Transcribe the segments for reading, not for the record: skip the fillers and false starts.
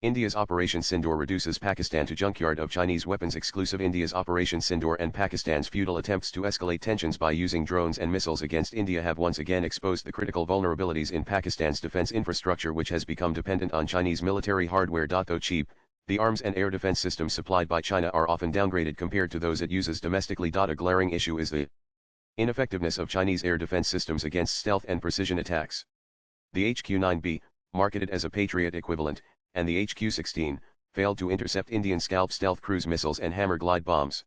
India's Operation Sindoor reduces Pakistan to junkyard of Chinese weapons exclusive. India's Operation Sindoor and Pakistan's futile attempts to escalate tensions by using drones and missiles against India have once again exposed the critical vulnerabilities in Pakistan's defense infrastructure, which has become dependent on Chinese military hardware. Though cheap, the arms and air defense systems supplied by China are often downgraded compared to those it uses domestically. A glaring issue is the ineffectiveness of Chinese air defense systems against stealth and precision attacks. The HQ-9B, marketed as a Patriot equivalent, and the HQ-16, failed to intercept Indian Scalp stealth cruise missiles and Hammer glide bombs.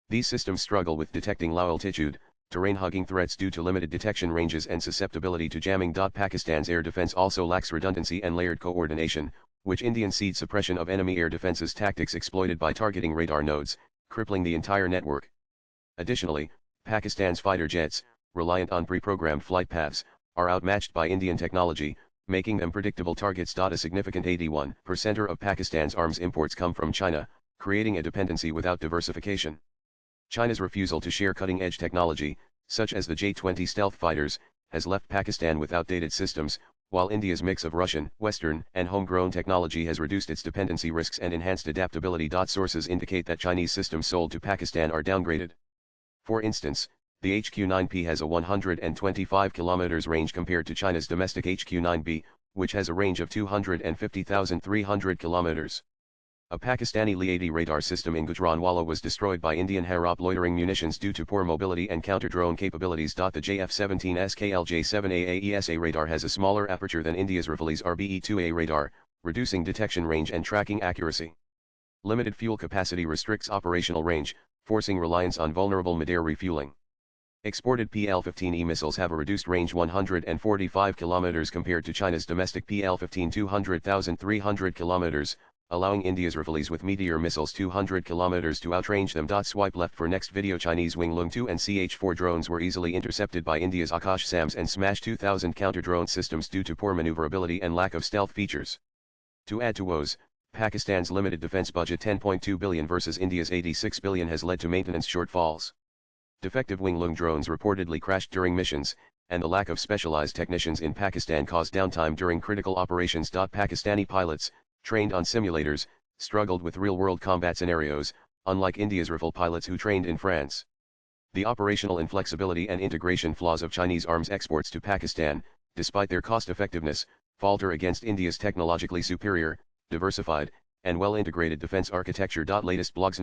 These systems struggle with detecting low altitude, terrain-hugging threats due to limited detection ranges and susceptibility to jamming. Pakistan's air defense also lacks redundancy and layered coordination, which Indian seed suppression of enemy air defenses tactics exploited by targeting radar nodes, crippling the entire network. Additionally, Pakistan's fighter jets, reliant on pre-programmed flight paths, are outmatched by Indian technology, making them predictable targets. A significant 81% of Pakistan's arms imports come from China, creating a dependency without diversification. China's refusal to share cutting-edge technology, such as the J-20 stealth fighters, has left Pakistan with outdated systems, while India's mix of Russian, Western, and homegrown technology has reduced its dependency risks and enhanced adaptability. Sources indicate that Chinese systems sold to Pakistan are downgraded. For instance, the HQ-9P has a 125 km range compared to China's domestic HQ-9B, which has a range of 250,300 km. A Pakistani Li-80 radar system in Gujranwala was destroyed by Indian Harop loitering munitions due to poor mobility and counter-drone capabilities. The JF-17 SKLJ-7A radar has a smaller aperture than India's Rifle's RBE-2A radar, reducing detection range and tracking accuracy. Limited fuel capacity restricts operational range, forcing reliance on vulnerable mid-air refueling. Exported PL-15E missiles have a reduced range 145 km compared to China's domestic PL-15 200,300 km, allowing India's Rifles with Meteor missiles 200 km to outrange them. Swipe left for next video. Chinese Winglong 2 and CH-4 drones were easily intercepted by India's Akash SAMs and Smash 2000 counter-drone systems due to poor maneuverability and lack of stealth features. To add to woes, Pakistan's limited defense budget $10.2 billion versus India's $86 billion has led to maintenance shortfalls. Defective Winglong drones reportedly crashed during missions, and the lack of specialized technicians in Pakistan caused downtime during critical operations. Pakistani pilots, trained on simulators, struggled with real-world combat scenarios, unlike India's Rifle pilots who trained in France. The operational inflexibility and integration flaws of Chinese arms exports to Pakistan, despite their cost-effectiveness, falter against India's technologically superior, diversified, and well-integrated defense architecture. Latest blogs.